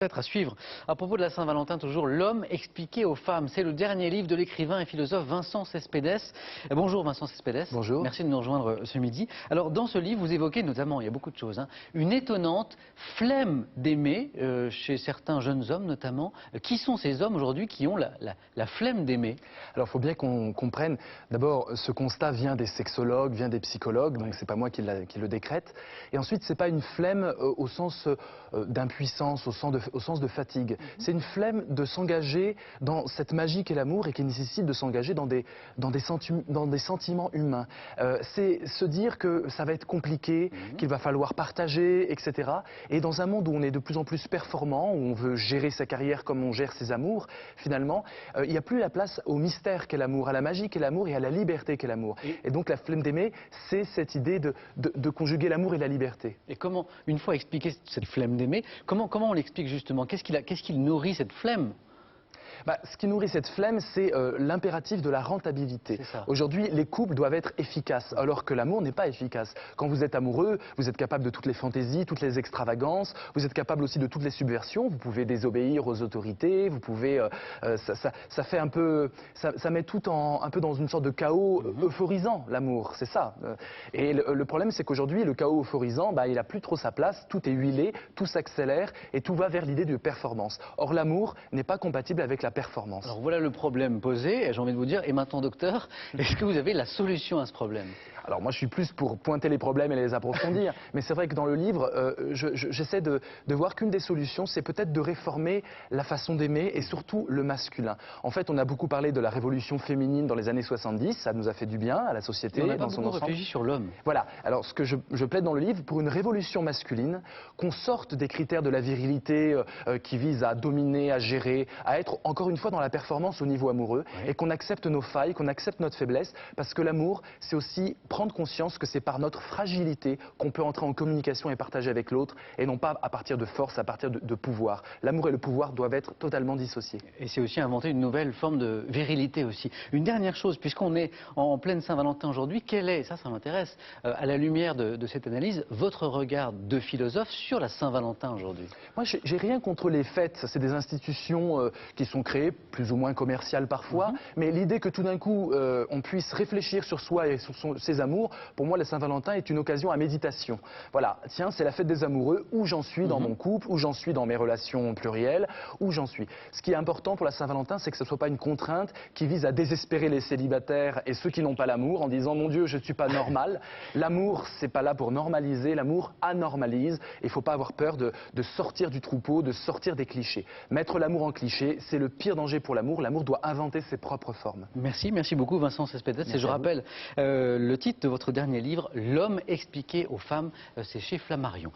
Peut-être à suivre. À propos de la Saint-Valentin, toujours l'homme expliqué aux femmes. C'est le dernier livre de l'écrivain et philosophe Vincent Cespedes. Bonjour Vincent Cespedes. Bonjour. Merci de nous rejoindre ce midi. Alors dans ce livre, vous évoquez notamment, il y a beaucoup de choses, une étonnante flemme d'aimer chez certains jeunes hommes notamment. Qui sont ces hommes aujourd'hui qui ont la flemme d'aimer? Alors il faut bien qu'on comprenne, d'abord ce constat vient des sexologues, vient des psychologues, donc c'est pas moi qui le décrète. Et ensuite c'est pas une flemme au sens d'impuissance, au sens de fatigue. C'est une flemme de s'engager dans cette magie qu'est l'amour et qui nécessite de s'engager dans des sentiments humains. C'est se dire que ça va être compliqué, qu'il va falloir partager, etc. Et dans un monde où on est de plus en plus performant, où on veut gérer sa carrière comme on gère ses amours, finalement, il n'y a plus la place au mystère qu'est l'amour, à la magie qu'est l'amour et à la liberté qu'est l'amour. Et donc la flemme d'aimer, c'est cette idée de conjuguer l'amour et la liberté. Et comment, une fois expliqué cette flemme d'aimer, comment on l'explique justement? Qu'est-ce qui nourrit cette flemme? Ce qui nourrit cette flemme, c'est l'impératif de la rentabilité. Aujourd'hui, les couples doivent être efficaces, alors que l'amour n'est pas efficace. Quand vous êtes amoureux, vous êtes capable de toutes les fantaisies, toutes les extravagances, vous êtes capable aussi de toutes les subversions, vous pouvez désobéir aux autorités, vous pouvez... ça fait un peu... Ça met tout un peu dans une sorte de chaos euphorisant, l'amour, c'est ça. Et le problème, c'est qu'aujourd'hui, le chaos euphorisant, il n'a plus trop sa place, tout est huilé, tout s'accélère et tout va vers l'idée de performance. Or, l'amour n'est pas compatible avec la performance. Alors voilà le problème posé, et j'ai envie de vous dire, et maintenant docteur, est-ce que vous avez la solution à ce problème? Alors moi je suis plus pour pointer les problèmes et les approfondir, mais c'est vrai que dans le livre, j'essaie de voir qu'une des solutions, c'est peut-être de réformer la façon d'aimer et surtout le masculin. En fait, on a beaucoup parlé de la révolution féminine dans les années 70, ça nous a fait du bien à la société. On n'a pas beaucoup réfléchi sur l'homme. Voilà, alors ce que je plaide dans le livre, pour une révolution masculine, qu'on sorte des critères de la virilité qui visent à dominer, à gérer, à être encore une fois dans la performance au niveau amoureux, et qu'on accepte nos failles, qu'on accepte notre faiblesse, parce que l'amour, c'est aussi prendre conscience que c'est par notre fragilité qu'on peut entrer en communication et partager avec l'autre, et non pas à partir de force, à partir de pouvoir. L'amour et le pouvoir doivent être totalement dissociés. Et c'est aussi inventer une nouvelle forme de virilité aussi. Une dernière chose, puisqu'on est en pleine Saint-Valentin aujourd'hui, quel est, ça m'intéresse, à la lumière de cette analyse, votre regard de philosophe sur la Saint-Valentin aujourd'hui? Moi, j'ai rien contre les fêtes, c'est des institutions qui sont créées, plus ou moins commerciales parfois, mais l'idée que tout d'un coup, on puisse réfléchir sur soi et sur ses amours, pour moi, la Saint-Valentin est une occasion à méditation. Voilà, tiens, c'est la fête des amoureux, où j'en suis dans mon couple, où j'en suis dans mes relations plurielles, où j'en suis. Ce qui est important pour la Saint-Valentin, c'est que ce ne soit pas une contrainte qui vise à désespérer les célibataires et ceux qui n'ont pas l'amour en disant « mon Dieu, je ne suis pas normal ». L'amour, c'est pas là pour normaliser, l'amour anormalise. Il ne faut pas avoir peur de sortir du troupeau, de sortir des clichés. Mettre l'amour en cliché, c'est le pire danger pour l'amour. L'amour doit inventer ses propres formes. Merci beaucoup Vincent Cespedes. Et je rappelle le titre de votre dernier livre, L'homme expliqué aux femmes, c'est chez Flammarion.